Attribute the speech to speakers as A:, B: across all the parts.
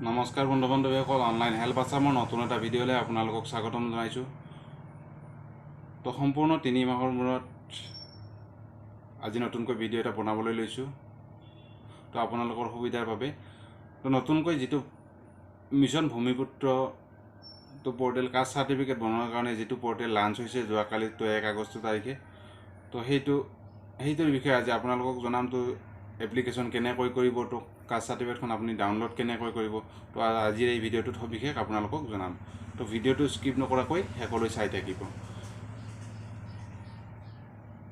A: নমস্কাৰ বন্ধু বান্ধৱীসকল, online help আছামৰ নতুন এটা ভিডিঅ'লৈ আপোনালোকক স্বাগতম জনাইছোঁ। তো সম্পূৰ্ণ 3 মাহৰ মূৰত আজি নতুনকৈ ভিডিঅ' এটা বনাবলৈ লৈছোঁ। তো আপোনালোকৰ সুবিধাৰ বাবে তো নতুনকৈ যিটো মিছন ভূমিপুত্ৰ তো পৰ্টেল কাষ্ট চাৰ্টিফিকেট বনোৱাৰ কাৰণে যিটো পৰ্টেল লাঞ্চ হৈছে যোৱাকালি 1 আগষ্ট তাৰিখে, তো সেইটোৰ বিষয়ে আজি আপোনালোকক জনাম। তো এপ্লিকেশ্যন কেনেকৈ কৰিব, তো কাষ্ট চাৰ্টিফিকেটখন আপুনি ডাউনলোড কেনেকৈ কৰিব, তো আজিৰ এই ভিডিঅ'টোত সবিশেষ আপোনালোকক জনাম। তো ভিডিঅ'টো স্কিপ নকৰাকৈ শেষলৈ চাই থাকিব।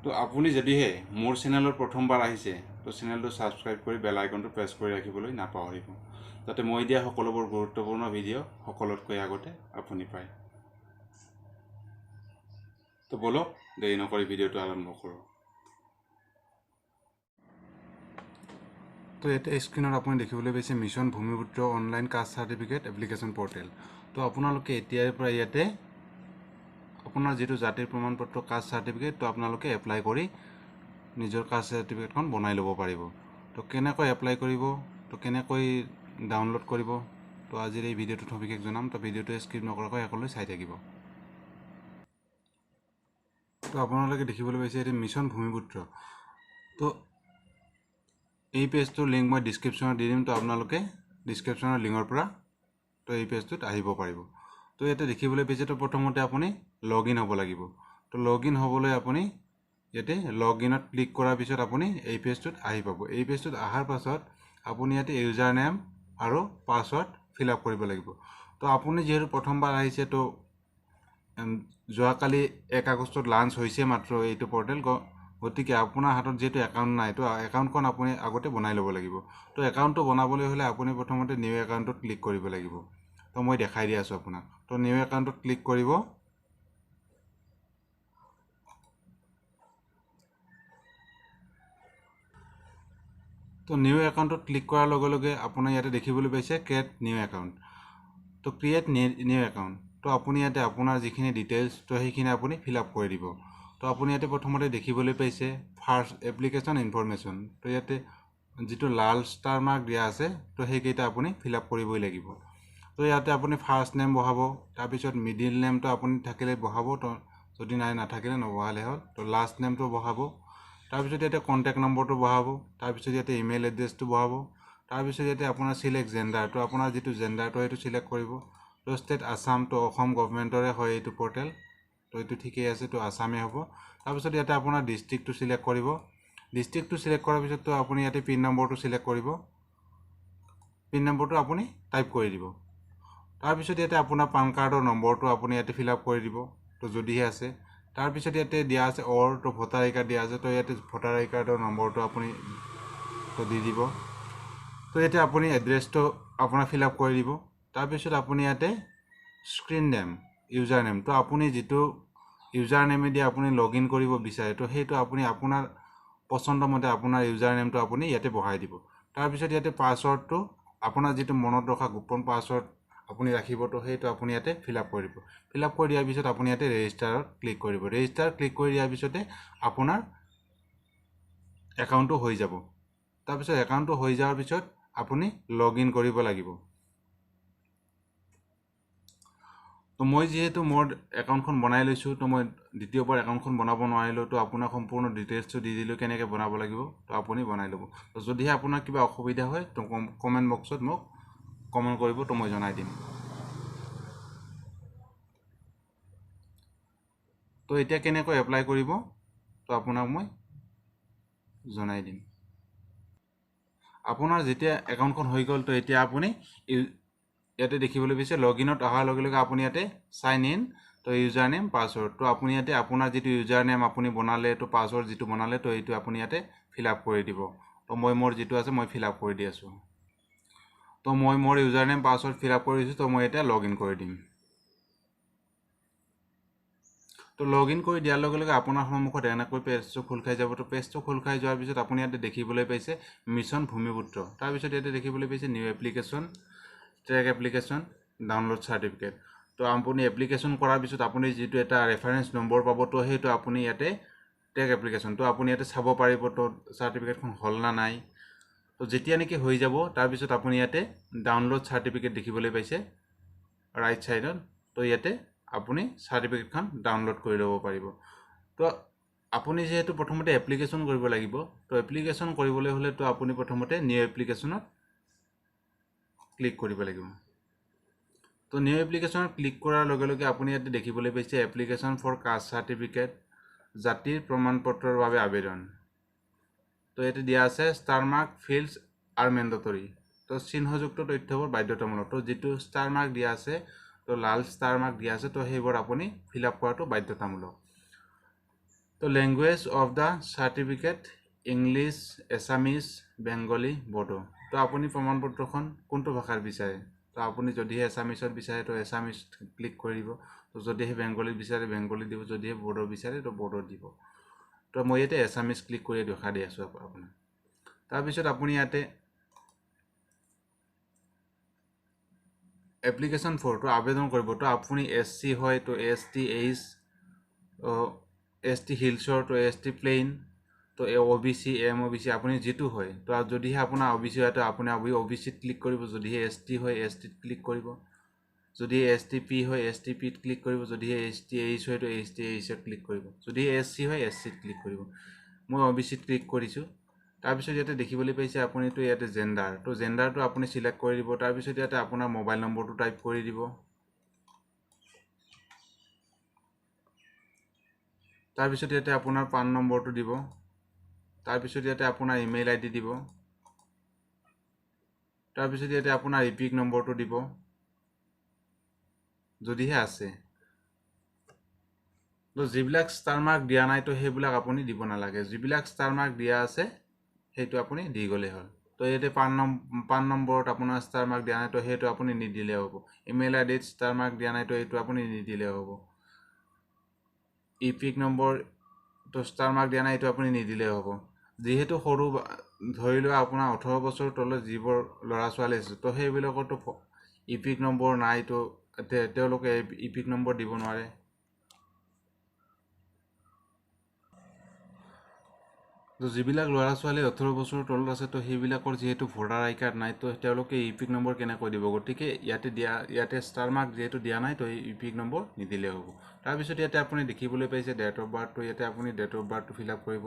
A: তো আপুনি যদিহে মোৰ চেনেলত প্ৰথমবাৰ আহিছে তো চেনেলটো ছাবস্ক্ৰাইব কৰি বেল আইকনটো প্ৰেছ কৰি ৰাখিবলৈ নাপাহৰিব, যাতে মই দিয়া সকলোবোৰ গুৰুত্বপূৰ্ণ ভিডিঅ' সকলোতকৈ আগতে আপুনি পায়। তো বলক দেৰি নকৰি ভিডিঅ'টো আৰম্ভ কৰোঁ। তো এটা স্ক্ৰীনত আপুনি দেখিবলৈ পাইছে মিছন ভূমিপুত্ৰ online caste certificate application portal. তো আপোনালোকে এতিয়াৰ পৰা ইয়াতে আপোনাৰ যিটো জাতিৰ প্ৰমাণপত্ৰ কাষ্ট চাৰ্টিফিকেট তো আপোনালোকে এপ্লাই কৰি নিজৰ কাষ্ট চাৰ্টিফিকেটখন বনাই ল'ব পাৰিব। তো কেনেকৈ এপ্লাই কৰিব, তো কেনেকৈ ডাউনলোড কৰিব, তো আজিৰ এই ভিডিঅ'টোত সবিশেষ জনাম। তো ভিডিঅ'টো স্কিপ নকৰাকৈ সকলোৱে চাই থাকিব। তো আপোনালোকে দেখিবলৈ পাইছে এইটো মিছন ভূমিপুত্ৰ। তো এই পেজটোৰ লিংক মই ডিছক্ৰিপশ্যনত দি দিম। তো আপোনালোকে ডিছক্ৰিপশ্যনৰ লিংকৰ পৰা তো এই পেজটোত আহিব পাৰিব। তো ইয়াতে দেখিবলৈ পাইছে, তো প্ৰথমতে আপুনি লগ ইন হ'ব লাগিব। তো লগ ইন হ'বলৈ আপুনি ইয়াতে লগ ইনত ক্লিক কৰাৰ পিছত আপুনি এই পেজটোত আহি পাব। এই পেজটোত অহাৰ পাছত আপুনি ইয়াতে ইউজাৰ নেম আৰু পাছৱৰ্ড ফিল আপ কৰিব লাগিব। তো আপুনি যিহেতু প্ৰথমবাৰ আহিছে, তো যোৱাকালি 1 আগষ্টত লাঞ্চ হৈছে মাত্ৰ এইটো পৰ্টেল, গতিকে আপোনাৰ হাতত যিহেতু একাউণ্ট নাই, তো একাউণ্টখন আপুনি আগতে বনাই ল'ব লাগিব। তো একাউণ্টটো বনাবলৈ হ'লে আপুনি প্ৰথমতে নিউ একাউণ্টত ক্লিক কৰিব লাগিব। তো মই দেখাই দি আছোঁ আপোনাক। তো নিউ একাউণ্টত ক্লিক কৰিব। তো নিউ একাউণ্টত ক্লিক কৰাৰ লগে লগে আপোনাৰ ইয়াতে দেখিবলৈ পাইছে ক্ৰিয়েট নিউ একাউণ্ট। তো ক্ৰিয়েট নিউ একাউণ্ট, তো আপুনি ইয়াতে আপোনাৰ যিখিনি ডিটেইলছ তো সেইখিনি আপুনি ফিল আপ কৰি দিব। তো আপুনি ইয়াতে প্ৰথমতে দেখিবলৈ পাইছে ফাৰ্ষ্ট এপ্লিকেশ্যন ইনফৰমেশ্যন। তো ইয়াতে যিটো লাল ষ্টাৰ মাৰ্ক দিয়া আছে, তো সেইকেইটা আপুনি ফিল আপ কৰিবই লাগিব। তো ইয়াতে আপুনি ফাৰ্ষ্ট নেম বহাব, তাৰপিছত মিডিল নেমটো আপুনি থাকিলে বহাব, তো যদি নাথাকিলে নবহালে হ'ল। তো লাষ্ট নেমটো বহাব, তাৰপিছত ইয়াতে কণ্টেক্ট নম্বৰটো বহাব, তাৰপিছত ইয়াতে ইমেইল এড্ৰেছটো বহাব, তাৰপিছত ইয়াতে আপোনাৰ চিলেক্ট জেণ্ডাৰ, তো আপোনাৰ যিটো জেণ্ডাৰটো সেইটো চিলেক্ট কৰিব। তো ষ্টেট আছাম, তো অসম গভৰ্ণমেণ্টৰে হয় এইটো পৰ্টেল, তো এইটো ঠিকেই আছে, তো আছামেই হ'ব। তাৰপিছত ইয়াতে আপোনাৰ ডিষ্ট্ৰিক্টটো চিলেক্ট কৰিব। ডিষ্ট্ৰিক্টটো চিলেক্ট কৰাৰ পিছত তো আপুনি ইয়াতে পিন নম্বৰটো চিলেক্ট কৰিব। পিন নম্বৰটো আপুনি টাইপ কৰি দিব। তাৰপিছত ইয়াতে আপোনাৰ পান কাৰ্ডৰ নম্বৰটো আপুনি ইয়াতে ফিল আপ কৰি দিব, তো যদিহে আছে। তাৰপিছত ইয়াতে দিয়া আছে তো ভোটাৰ আই কাৰ্ড দিয়া আছে, তো ইয়াতে ভোটাৰ আই কাৰ্ডৰ নম্বৰটো আপুনি তো দি দিব। তো ইয়াতে আপুনি এড্ৰেছটো আপোনাৰ ফিল আপ কৰি দিব। তাৰপিছত আপুনি ইয়াতে স্ক্ৰীন নেম, ইউজাৰ নেম, তো আপুনি যিটো ইউজাৰ নেমেদি আপুনি লগ ইন কৰিব বিচাৰে, তো সেইটো আপুনি আপোনাৰ পচন্দ মতে আপোনাৰ ইউজাৰ নেমটো আপুনি ইয়াতে বহাই দিব। তাৰপিছত ইয়াতে পাছৱৰ্ডটো আপোনাৰ যিটো মনত ৰখা গোপন পাছৱৰ্ড আপুনি ৰাখিব, তো সেইটো আপুনি ইয়াতে ফিল আপ কৰি দিব। ফিল আপ কৰি দিয়াৰ পিছত আপুনি ইয়াতে ৰেজিষ্টাৰত ক্লিক কৰিব। ৰেজিষ্টাৰ ক্লিক কৰি দিয়াৰ পিছতে আপোনাৰ একাউণ্টটো হৈ যাব। তাৰপিছত একাউণ্টটো হৈ যোৱাৰ পিছত আপুনি লগ ইন কৰিব লাগিব। তো মই যিহেতু মোৰ একাউণ্টখন বনাই লৈছোঁ, তো মই দ্বিতীয়বাৰ একাউণ্টখন বনাব নোৱাৰিলোঁ, তো আপোনাক সম্পূৰ্ণ ডিটেইলছটো দি দিলোঁ কেনেকৈ বনাব লাগিব, তো আপুনি বনাই ল'ব। তো যদিহে আপোনাৰ কিবা অসুবিধা হয় তো কমেণ্ট বক্সত মোক কমেণ্ট কৰিব, তো মই জনাই দিম। তো এতিয়া কেনেকৈ এপ্লাই কৰিব তো আপোনাক মই জনাই দিম। আপোনাৰ যেতিয়া একাউণ্টখন হৈ গ'ল, তো এতিয়া আপুনি ইয়াতে দেখিবলৈ পাইছে লগ ইনত অহাৰ লগে লগে আপুনি ইয়াতে চাইন ইন, তো ইউজাৰ নেম পাছৱৰ্ড, তো আপুনি ইয়াতে আপোনাৰ যিটো ইউজাৰ নেম আপুনি বনালে, তো পাছৱৰ্ড যিটো বনালে, তো এইটো আপুনি ইয়াতে ফিল আপ কৰি দিব। তো মই মোৰ যিটো আছে মই ফিল আপ কৰি দি আছোঁ। তো মই মোৰ user name password fill up কৰি দিছোঁ, তো মই এতিয়া লগ ইন কৰি দিম। তো লগ ইন কৰি দিয়াৰ লগে লগে আপোনাৰ সন্মুখত এনেকৈ পেজটো খোল খাই যাব। তো পেজটো খোল খাই যোৱাৰ পিছত আপুনি ইয়াতে দেখিবলৈ পাইছে মিছন ভূমিপুত্ৰ। তাৰপিছত ইয়াতে দেখিবলৈ পাইছে new application, track application, download certificate. তো আপুনি এপ্লিকেশ্যন কৰাৰ পিছত আপুনি যিটো এটা ৰেফাৰেঞ্চ নম্বৰ পাব, তো সেইটো আপুনি ইয়াতে ট্ৰেক এপ্লিকেশ্যন, তো আপুনি ইয়াতে চাব পাৰিব তো চাৰ্টিফিকেটখন হ'ল না নাই। তো তো যেতিয়া নেকি হৈ যাব তাৰপিছত আপুনি ইয়াতে ডাউনলোড চাৰ্টিফিকেট দেখিবলৈ পাইছে ৰাইট সাইডত তো ইয়াতে আপুনি চাৰ্টিফিকেটখন ডাউনলোড কৰি ল'ব পাৰিব তো আপুনি যেহেতু প্ৰথমতে এপ্লিকেশ্যন কৰিব লাগিব তো এপ্লিকেশ্যন কৰিবলৈ হ'লে তো আপুনি প্ৰথমতে নিউ এপ্লিকেশ্যনত ক্লিক কৰিব লাগিব তো নিউ এপ্লিকেশ্যনত ক্লিক কৰাৰ লগে লগে আপুনি ইয়াতে দেখিবলৈ পাইছে এপ্লিকেশ্যন ফৰ কাষ্ট চাৰ্টিফিকেট জাতিৰ প্ৰমাণপত্ৰৰ বাবে আবেদন তো ইয়াতে দিয়া আছে star mark fields are mandatory তো চিহ্নযুক্ত তথ্যবোৰ বাধ্যতামূলক তো যেটো ষ্টাৰ মাৰ্ক দিয়া আছে তো লাল ষ্টাৰ মাৰ্ক দিয়া আছে তো সেইবোৰ আপুনি ফিল আপ কৰাটো বাধ্যতামূলক তো language of the certificate English Assamese Bengali Bodo তো আপুনি প্ৰমাণপত্ৰখন কোনটো ভাষাৰ বিচাৰে তো আপুনি যদিহে এছামিছত বিচাৰে তো এছামিজ ক্লিক কৰি দিব তো যদিহে বেংগলীত বিচাৰে বেংগলী দিব যদিহে বড়ো বিচাৰে তো বড়ো দিব তো মই ইয়াতে এছামিজ ক্লিক কৰি দেখা দি আছোঁ আপোনাক তাৰপিছত আপুনি ইয়াতে এপ্লিকেশ্যন ফৰটো আবেদন কৰিব তো আপুনি এছচি হয় তো এছটি এইচ এছটি হিলছৰ তো এছটি প্লেইন তো ওবিসি এমওবিসি আপুনি যেটো হয় তো যদিহে আপোনাৰ ওবিসি হয় তো আপুনি ওবিসিত ক্লিক কৰিব যদিহে এছটি হয় এছটিত ক্লিক কৰিব যদি এছটিপি হয় এছটিপিত ক্লিক কৰিব যদিহে এছটি এইচ হয় তো এছটি এইচত ক্লিক কৰিব যদি এছচি হয় এছচিত ক্লিক কৰিব মই ওবিসিত ক্লিক কৰিছোঁ তাৰপিছত ইয়াতে দেখিবলৈ পাইছে আপুনি তো ইয়াতে জেন্ডাৰ তো জেন্ডাৰটো আপুনি সিলেক্ট কৰি দিব তাৰপিছত ইয়াতে আপোনাৰ মোবাইল নম্বৰটো টাইপ কৰি দিব তাৰপিছত ইয়াতে আপোনাৰ পান নম্বৰটো দিব তাৰপিছত ইয়াতে আপোনাৰ ইমেইল আইডি দিব তাৰপিছত ইয়াতে আপোনাৰ ইপিক নম্বৰটো দিব যদিহে আছে তো যিবিলাক ষ্টাৰ মাৰ্ক দিয়া নাই তো সেইবিলাক আপুনি দিব নালাগে যিবিলাক ষ্টাৰ মাৰ্ক দিয়া আছে সেইটো আপুনি দি গ'লে হ'ল তো ইয়াতে পান নম্বৰত আপোনাৰ ষ্টাৰ মাৰ্ক দিয়া নাই তো সেইটো আপুনি নিদিলে হ'ব ইমেইল আইডিত ষ্টাৰ মাৰ্ক দিয়া নাই তো এইটো আপুনি নিদিলে হ'ব ইপিক নম্বৰ তো ষ্টাৰ মাৰ্ক দিয়া নাই এইটো আপুনি নিদিলে হ'ব যেহেতু সৰু ধৰি লোৱা আপোনাৰ 18 বছৰ তলত যিবোৰ ল'ৰা ছোৱালী আছে তো সেইবিলাকতো ইপিক নম্বৰ নাই তো তেওঁলোকে ইপিক নম্বৰ দিব নোৱাৰে তো যিবিলাক ল'ৰা ছোৱালী 18 বছৰ তলত আছে তো সেইবিলাকৰ যেহেতু ভোটাৰ আই কাৰ্ড নাই তো তেওঁলোকে ইপিক নম্বৰ কেনেকৈ দিব গতিকে ইয়াতে ষ্টাৰ মাৰ্ক যেহেতু দিয়া নাই তো ইপিক নম্বৰ নিদিলে হ'ব তাৰপিছত ইয়াতে আপুনি দেখিবলৈ পাইছে ডেট অফ বাৰ্থ তো ইয়াতে আপুনি ডেট অফ বাৰ্থটো ফিল আপ কৰিব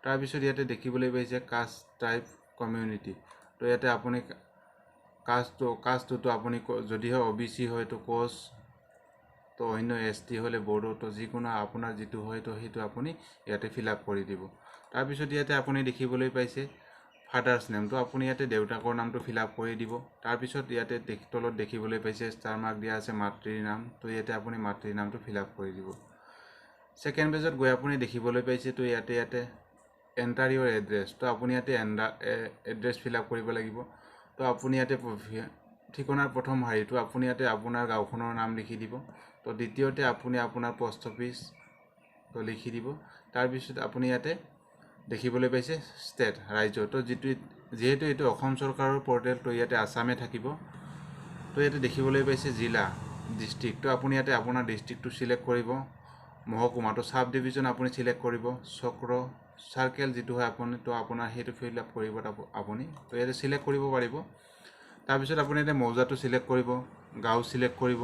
A: তাৰপিছত ইয়াতে দেখিবলৈ পাইছে কাষ্ট টাইপ কমিউনিটি তো ইয়াতে আপুনি কাষ্টটো আপুনি যদিহে ওবিসি হয় তো কোচ তো অন্য এছটি হ'লে বড়ো তো যিকোনো আপোনাৰ যেটো হয় তো সেইটো আপুনি ইয়াতে ফিল আপ কৰি দিব তাৰপিছত ইয়াতে আপুনি দেখিবলৈ পাইছে ফাদাৰ্ছ নেম তো আপুনি ইয়াতে দেউতাকৰ নামটো ফিল আপ কৰি দিব তাৰপিছত ইয়াতে তলত দেখিবলৈ পাইছে ষ্টাৰ মাৰ্ক দিয়া আছে মাতৃৰ নাম তো ইয়াতে আপুনি মাতৃৰ নামটো ফিল আপ কৰি দিব সেকেন্ড পেজত গৈ আপুনি দেখিবলৈ পাইছে তো ইয়াতে এণ্টাৰ ইউৰ এড্ৰেছ তো আপুনি ইয়াতে এড্ৰেছ ফিল আপ কৰিব লাগিব তো আপুনি ইয়াতে ঠিকনাৰ প্ৰথম হাৰিটো আপুনি ইয়াতে আপোনাৰ গাঁওখনৰ নাম লিখি দিব তো দ্বিতীয়তে আপুনি আপোনাৰ পোষ্ট অফিচ তো লিখি দিব তাৰপিছত আপুনি ইয়াতে দেখিবলৈ পাইছে ষ্টেট ৰাজ্য তো যেহেতু এইটো অসম চৰকাৰৰ পৰ্টেল তো ইয়াতে আসামে থাকিব তো ইয়াতে দেখিবলৈ পাইছে জিলা ডিষ্ট্ৰিক্ট তো আপুনি ইয়াতে আপোনাৰ ডিষ্ট্ৰিক্টটো সিলেক্ট কৰিব মহকুমা তো সাব ডিভিজন আপুনি সিলেক্ট কৰিব চক্ৰ সাৰ্কেল যেটো হয় আপুনি তো আপোনাৰ হেতু ফিল আপ কৰিব আপুনি তো ইয়াতে সিলেক্ট কৰিব পাৰিব তাৰপিছত আপুনি ইয়াতে মৌজাটো সিলেক্ট কৰিব গাঁও সিলেক্ট কৰিব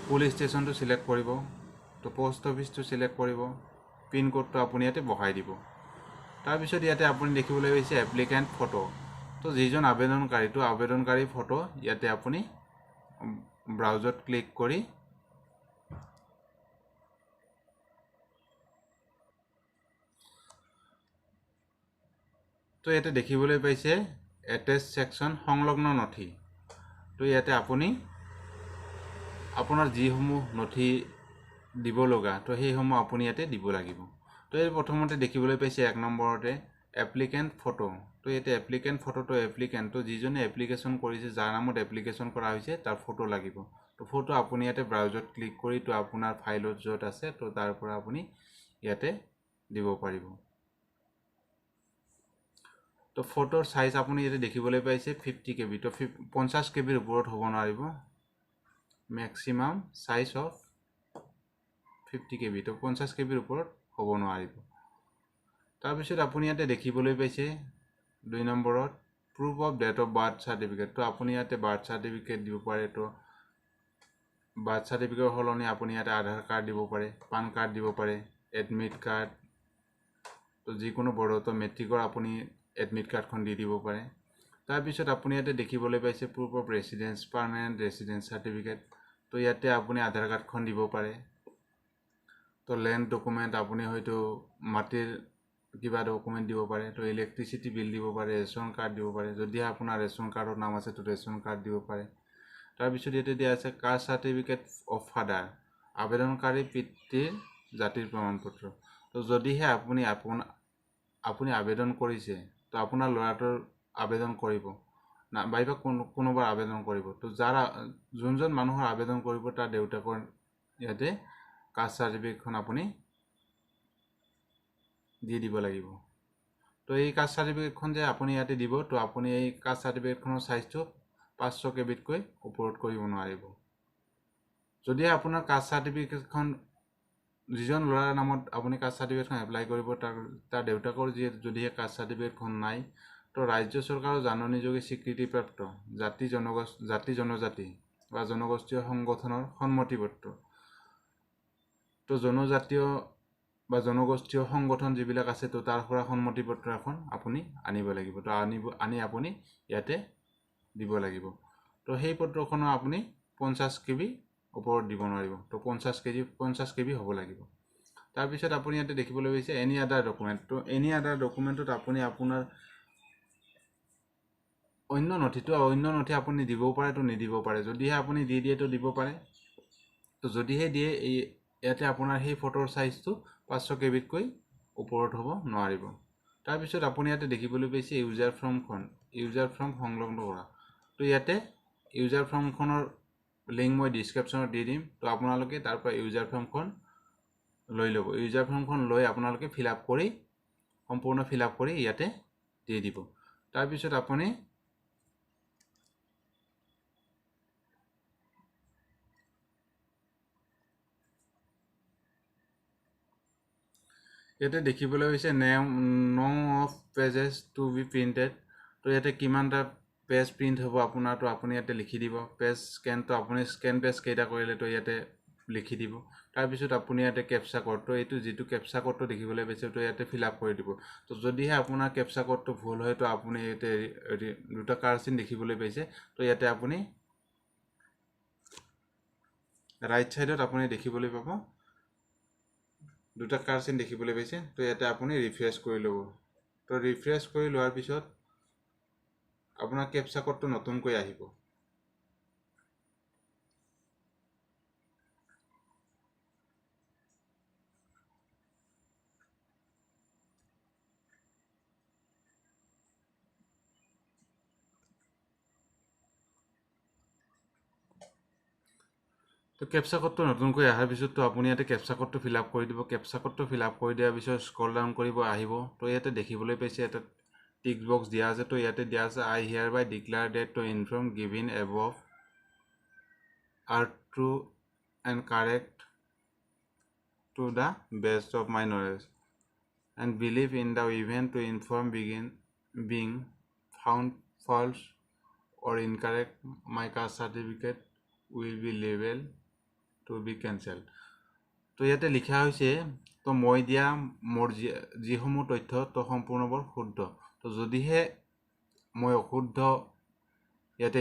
A: পুলিচ ষ্টেচনটো সিলেক্ট কৰিব তো পোষ্ট অফিচটো সিলেক্ট কৰিব পিন কোডটো আপুনি ইয়াতে বহাই দিব তাৰপিছত ইয়াতে আপুনি দেখিবলৈ পাইছে এপ্লিকেণ্ট ফটো তো যিজন আবেদনকাৰী তো আবেদনকাৰী ফটো ইয়াতে আপুনি ব্ৰাউজত ক্লিক কৰি তো ইয়াতে দেখিবলৈ পাইছে এটেচ সেকশন সংলগ্ন নথি তো ইয়াতে আপুনি আপোনাৰ যিসমূহ নথি দিব লগা তো সেইসমূহ আপুনি ইয়াতে দিব লাগিব তো এই প্ৰথমতে দেখিবলৈ পাইছে এক নম্বৰতে এপ্লিকেণ্ট ফটো তো ইয়াতে এপ্লিকেণ্ট ফটোটো এপ্লিকেণ্ট তো যিজনে এপ্লিকেশ্যন কৰিছে যাৰ নামত এপ্লিকেশ্যন কৰা হৈছে তাৰ ফটো লাগিব তো ফটো আপুনি ইয়াতে ব্ৰাউজত ক্লিক কৰি তো আপোনাৰ ফাইলত য'ত আছে তো তাৰ পৰা আপুনি ইয়াতে দিব পাৰিব তো ফটোৰ সাইজ আপুনি ইয়াতে দেখিবলৈ পাইছে 50 KB তো 50 KBৰ ওপৰত হ'ব নোৱাৰিব ম্যাক্সিমাম সাইজ অফ 50 KB তো 50 KBৰ ওপৰত হ'ব নোৱাৰিব তাৰপিছত আপুনি ইয়াতে দেখিবলৈ পাইছে 2 নম্বৰত proof of date of birth certificate তো আপুনি ইয়াতে birth certificate দিব পাৰে তো birth certificate হলনি আপুনি ইয়াতে আধাৰ কাৰ্ড দিব পাৰে পান কাৰ্ড দিব পাৰে এডমিট কাৰ্ড তো যিকোনো বড়তো মেট্ৰিকৰ আপুনি এডমিট কাৰ্ডখন দি দিব পাৰে তাৰ পিছত আপুনি ইয়াতে দেখিবলৈ পাইছে proof of residence permanent residence certificate তো ইয়াতে আপুনি আধাৰ কাৰ্ডখন দিব পাৰে তো ল্যান্ড ডকুমেন্ট আপুনি হয়তো মাটিৰ কিবা ডকুমেন্ট দিব পাৰে তো ইলেক্ট্ৰিসিটি বিল দিব পাৰে ৰেশন কাৰ্ড দিব পাৰে যদি আপোনাৰ ৰেশন কাৰ্ডৰ নাম আছে তো ৰেশন কাৰ্ড দিব পাৰে তাৰ পিছত ইয়াতে দিয়া আছে কাষ্ট সাৰ্টিফিকেট অফ ফাদাৰ আবেদনকাৰী পিতৃৰ জাতিৰ প্ৰমাণপত্ৰ তো যদিহে আপুনি আবেদন কৰিছে তো আপোনাৰ ল'ৰাটোৰ আবেদন কৰিব না বাইবা কোনোবাৰ আবেদন কৰিব তো যাৰ যোনজন মানুহৰ আবেদন কৰিব তাৰ দেউতাকৰ ইয়াতে কাষ্ট সাৰ্টিফিকেটখন আপুনি দি দিব লাগিব তো এই কাষ্ট সাৰ্টিফিকেটখন যে আপুনি ইয়াতে দিব তো আপুনি এই কাষ্ট সাৰ্টিফিকেটখনৰ সাইজটো 500 কেবিতকৈ ওপৰত কৰিব নোৱাৰিব যদি আপোনাৰ কাষ্ট সাৰ্টিফিকেটখন যিজন ল'ৰাৰ নামত আপুনি কাষ্ট সাৰ্টিফিকেটখন এপ্লাই কৰিব তাৰ দেউতাকৰ যদিহে কাষ্ট সাৰ্টিফিকেটখন নাই তো ৰাজ্য চৰকাৰৰ জাননীযোগে স্বীকৃতিপ্ৰাপ্ত জাতি জনজাতি বা জনগোষ্ঠীয় সংগঠনৰ সন্মতিপত্ৰ তো জনজাতীয় বা জনগোষ্ঠীয় সংগঠন যিবিলাক আছে তো তাৰ পৰা সন্মতিপত্ৰ এখন আপুনি আনিব লাগিব তো আনি আপুনি ইয়াতে দিব লাগিব তো সেই পত্ৰখনো আপুনি 50 কেবি ওপৰত দিব নোৱাৰিব তো 50 কেবি হ'ব লাগিব তাৰ পিছত আপুনি ইয়াতে দেখিবলৈ পাইছে এনি আদাৰ ডকুমেন্ট তো এনি আদাৰ ডকুমেন্টত আপুনি আপোনাৰ অন্য নথি আপুনি দিবও পাৰে তো নিদিবও পাৰে যদিহে আপুনি দি দিয়ে তো দিব পাৰে তো যদিহে দিয়ে ইয়াতে আপোনাৰ সেই ফটোৰ সাইজটো 500 কেবিতকৈ ওপৰত হ'ব নোৱাৰিব তাৰ পিছত আপুনি ইয়াতে দেখিবলৈ পাইছে ইউজাৰ ফৰ্ম সংলগ্ন কৰা তো ইয়াতে ইউজাৰ ফৰ্মখনৰ লিংক মই ডেসক্ৰিপচনত দি দিম তো আপোনালোকে তাৰ পৰা ইউজাৰ ফৰ্মখন লৈ ল'ব ইউজাৰ ফৰ্মখন লৈ আপোনালোকে সম্পূৰ্ণ ফিল আপ কৰি ইয়াতে দি দিব তাৰ পিছত আপুনি ইয়াতে দেখিবলৈ হৈছে no of pages to be printed তো ইয়াতে কিমানটা পেজ প্ৰিন্ট হ'ব আপোনাৰ তো আপুনি ইয়াতে লিখি দিব পেজ স্ক্যান তো আপুনি স্ক্যান পেজ কেইটা কৰিলে তো ইয়াতে লিখি দিব তাৰ পিছত আপুনি ইয়াতে ক্যাপচা কোড তো এইটো যেটো ক্যাপচা কোডটো দেখিবলৈ পাইছে তো ইয়াতে ফিল আপ কৰি দিব তো যদিহে আপোনাৰ ক্যাপচা কোডটো ভুল হয় তো আপুনি ইয়াতে দুটা কাৰ্চিন দেখিবলৈ পাইছে তো ইয়াতে আপুনি ৰাইট সাইডত আপুনি দেখিবলৈ পাব দুটা কাৰ্চিন দেখিবলৈ পাইছে তো ইয়াতে আপুনি ৰিফ্ৰেশ কৰি ল'ব তো ৰিফ্ৰেশ কৰি লোৱাৰ পিছত আপোনাৰ ক্যাপচা কোডটো নতুনকৈ আহিব তো ক্যাপচা কোডটো নতুনকৈ আহাৰ পিছত তো আপুনি ইয়াতে ক্যাপচা কোডটো ফিল আপ কৰি দিব ক্যাপচা কোডটো ফিল আপ কৰি দিয়াৰ পিছত স্ক্ৰল ডাউন কৰিব আহিব তো ইয়াতে দেখিবলৈ পাইছে এটা টিক বক্স দিয়া আছে তো ইয়াতে দিয়া আছে I hereby declare that to inform given above are true and correct to the best of my knowledge and believe in the event to inform being found false or incorrect my caste certificate will be labeled to be cancelled তো ইয়াতে লিখা হৈছে তো মই দিয়া মোৰ যিসমূহ তথ্য তো সম্পূৰ্ণবোৰ শুদ্ধ তো যদিহে মই অশুদ্ধ ইয়াতে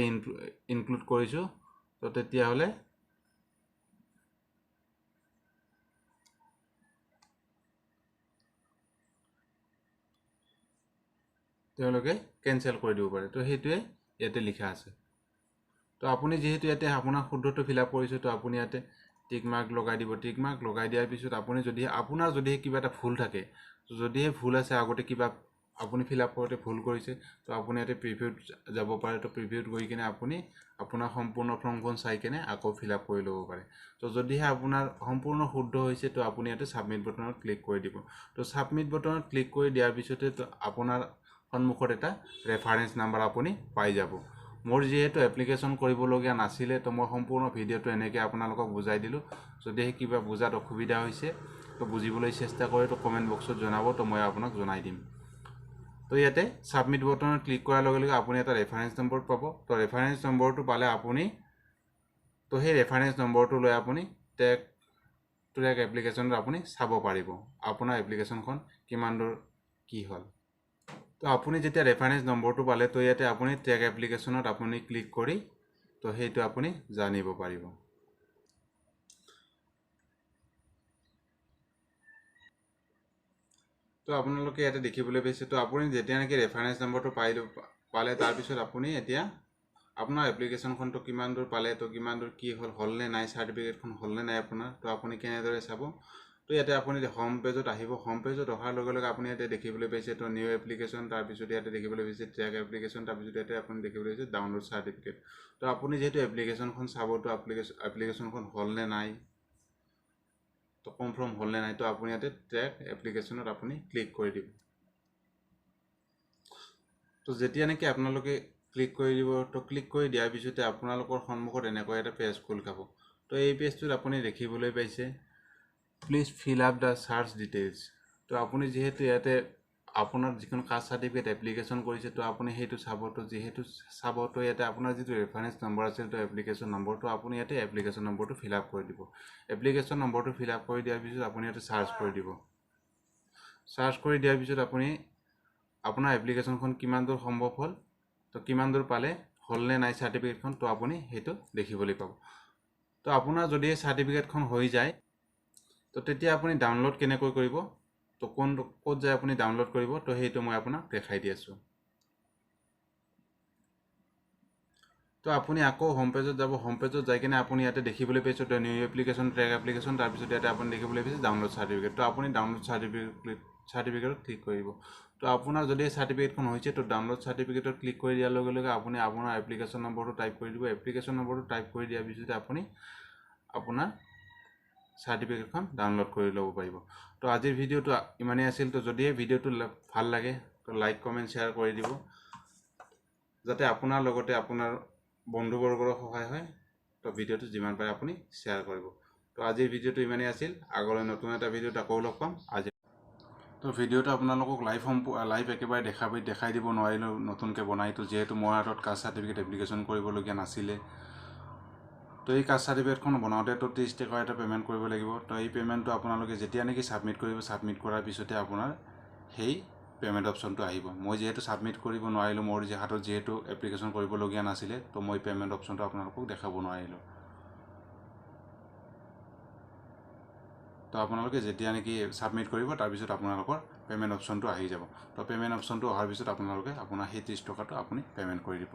A: ইনক্লুড কৰিছো তো তেতিয়া হলে তেওঁলোকে ক্যান্সেল কৰি দিব পাৰে তো হেতুৱে ইয়াতে লিখা আছে তো আপুনি যেহেতু ইয়াতে আপোনাৰ শুদ্ধটো ফিল আপ কৰিছে তো আপুনি ইয়াতে টিক মাৰ্ক লগাই দিব টিক মাৰ্ক লগাই দিয়াৰ পিছত আপুনি যদি আপোনাৰ যদি কিবা এটা ভুল থাকে তো যদিহে ভুল আছে আগতে কিবা আপুনি ফিল আপ কৰোতে ভুল কৰিছে তো আপুনি ইয়াতে প্ৰিভিউত যাব পাৰে তো প্ৰিভিউত গৈ কিনে আপুনি আপোনাৰ সম্পূৰ্ণ ফৰ্মখন চাই কিনে আকৌ ফিল আপ কৰি ল'ব পাৰে তো যদিহে আপোনাৰ সম্পূৰ্ণ শুদ্ধ হৈছে তো আপুনি ইয়াতে সাবমিট বাটনত ক্লিক কৰি দিব তো সাবমিট বাটনত ক্লিক কৰি দিয়াৰ পিছতে তো আপোনাৰ সন্মুখত এটা ৰেফাৰেন্স নাম্বাৰ আপুনি পাই যাব মোৰ যেহেতু এপ্লিকেশন কৰিবলগীয়া নাছিলে তো মই সম্পূৰ্ণ ভিডিওটো এনেকৈ আপোনালোকক বুজাই দিলো যদিহে কিবা বুজাত অসুবিধা হৈছে তো বুজিবলৈ চেষ্টা কৰে তো কমেন্ট বক্সত জনাব তো মই আপোনাক জনাই দিম তো ইয়াতে সাবমিট বটনত ক্লিক কৰাৰ লগে লগে আপুনি এটা ৰেফাৰেন্স নম্বৰ পাব তো ৰেফাৰেন্স নম্বৰটো পালে আপুনি তো সেই ৰেফাৰেন্স নম্বৰটো লৈ আপুনি ট্ৰেক এপ্লিকেশ্যনত আপুনি চাব পাৰিব আপোনাৰ এপ্লিকেশ্যনখন কিমান দূৰ কি হ'ল তো আপুনি যেতিয়া ৰেফাৰেন্স নম্বৰটো পালে তো ইয়াতে আপুনি ট্ৰেক এপ্লিকেশ্যনত আপুনি ক্লিক কৰি তো সেইটো আপুনি জানিব পাৰিব তো আপোনালোকে ইয়াতে দেখিবলৈ পাইছে তো আপুনি যেতিয়া নেকি ৰেফাৰেন্স নম্বৰটো পালে তাৰ পিছত আপুনি এতিয়া আপোনাৰ এপ্লিকেশ্যনখনটো কিমান দূৰ পালে তো কিমান দূৰ কি হ'ল নে নাই সাৰ্টিফিকেটখন হ'ল নে নাই আপোনাৰ তো আপুনি কেনেদৰে চাব তো ইয়াতে আপুনি হোম পেজত আহিব হোম পেজত অহাৰ লগে লগে আপুনি ইয়াতে দেখিবলৈ পাইছে তো নিউ এপ্লিকেশ্যন তাৰ পিছত ইয়াতে দেখিবলৈ পাইছে ট্ৰেক এপ্লিকেশ্যন তাৰ পিছত ইয়াতে আপুনি দেখিবলৈ পাইছে ডাউনলোড সাৰ্টিফিকেট তো আপুনি যেহেতু এপ্লিকেশ্যনখন চাব তো এপ্লিকেশ্যনখন হ'ল নে নাই তো কনফাৰ্ম হ'ল নে নাই তো আপুনি ইয়াতে ট্ৰেক এপ্লিকেশ্যনত আপুনি ক্লিক কৰি দিব তো যেতিয়া নেকি আপোনালোকে ক্লিক কৰি দিব তো ক্লিক কৰি দিয়াৰ পিছতে আপোনালোকৰ সন্মুখত এনেকৈ এটা পেজ খোল খাব তো এই পেজটোত আপুনি দেখিবলৈ পাইছে please fill up the search details তো আপুনি যেহেতু ইয়াতে আপোনাৰ যিখন কাষ্ট সাৰ্টিফিকেট এপ্লিকেশ্যন কৰিছে তো আপুনি সেইটো চাব তো যেহেতু চাব তো ইয়াতে আপোনাৰ যিটো ৰেফাৰেন্স নম্বৰ আছিল তো এপ্লিকেশ্যন নম্বৰটো আপুনি ইয়াতে এপ্লিকেশ্যন নম্বৰটো ফিল আপ কৰি দিব এপ্লিকেশ্যন নম্বৰটো ফিল আপ কৰি দিয়াৰ পিছত আপুনি ইয়াতে সাৰ্চ কৰি দিব সাৰ্চ কৰি দিয়াৰ পিছত আপুনি আপোনাৰ এপ্লিকেশ্যনখন কিমান দূৰ সম্ভৱ হ'ল তো কিমান দূৰ পালে হ'ল নে নাই সাৰ্টিফিকেটখন তো আপুনি সেইটো দেখিবলৈ পাব তো আপোনাৰ যদি সাৰ্টিফিকেটখন হৈ যায় তো তেতিয়া আপুনি ডাউনলোড কেনেকৈ কৰিব তো ক'ত যায় আপুনি ডাউনলোড কৰিব তো সেইটো মই আপোনাক দেখাই দি আছোঁ তো আপুনি আকৌ হোম পেজত যাব হোম পেজত যাই কিনে আপুনি ইয়াতে দেখিবলৈ পাইছে তো নিউ এপ্লিকেশ্যন ট্ৰেক এপ্লিকেশ্যন তাৰপিছত ইয়াতে আপুনি দেখিবলৈ পাইছে ডাউনলোড সাৰ্টিফিকেট তো আপুনি ডাউনলোড সাৰ্টিফিকেটত ক্লিক কৰিব তো আপোনাৰ যদি সাৰ্টিফিকেটখন হৈছে তো ডাউনলোড সাৰ্টিফিকেটত ক্লিক কৰি দিয়াৰ লগে লগে আপুনি আপোনাৰ এপ্লিকেশ্যন নম্বৰটো টাইপ কৰি দিব এপ্লিকেশ্যন নম্বৰটো টাইপ কৰি দিয়াৰ পিছতে আপুনি আপোনাৰ সাৰ্টিফিকেটখন ডাউনলোড কৰি ল'ব পাৰিব তো আজিৰ ভিডিঅ'টো ইমানেই আছিল তো যদি ভিডিঅ'টো ভাল লাগে তো লাইক কমেণ্ট শ্বেয়াৰ কৰি দিব যাতে আপোনাৰ লগতে আপোনাৰ বন্ধুবৰ্গৰো সহায় হয় তো ভিডিঅ'টো যিমান পাৰে আপুনি শ্বেয়াৰ কৰিব তো আজিৰ ভিডিঅ'টো ইমানেই আছিল আগলৈ নতুন এটা ভিডিঅ'ত আকৌ লগ পাম আজি তো ভিডিঅ'টো আপোনালোকক লাইভ একেবাৰে দেখাই দিব নোৱাৰিলোঁ নতুনকৈ বনাই তো যিহেতু মোৰ হাতত কাষ্ট সাৰ্টিফিকেট এপ্লিকেশ্যন কৰিবলগীয়া নাছিলে তো এই কাষ্ট সাৰ্টিফিকেটখন বনাওঁতে তো 30 টকা এটা পে'মেণ্ট কৰিব লাগিব তো এই পে'মেণ্টটো আপোনালোকে যেতিয়া নেকি ছাবমিট কৰিব ছাবমিট কৰাৰ পিছতে আপোনাৰ সেই পে'মেণ্ট অপশ্যনটো আহিব মই যেহেতু ছাবমিট কৰিব নোৱাৰিলোঁ মোৰ হাতত যেহেতু এপ্লিকেশ্যন কৰিবলগীয়া নাছিলে তো মই পে'মেণ্ট অপশ্যনটো আপোনালোকক দেখাব নোৱাৰিলোঁ তো আপোনালোকে যেতিয়া নেকি ছাবমিট কৰিব তাৰপিছত আপোনালোকৰ পে'মেণ্ট অপশ্যনটো আহি যাব তো পে'মেণ্ট অপশ্যনটো অহাৰ পিছত আপোনালোকে আপোনাৰ সেই 30 টকাটো আপুনি পে'মেণ্ট কৰি দিব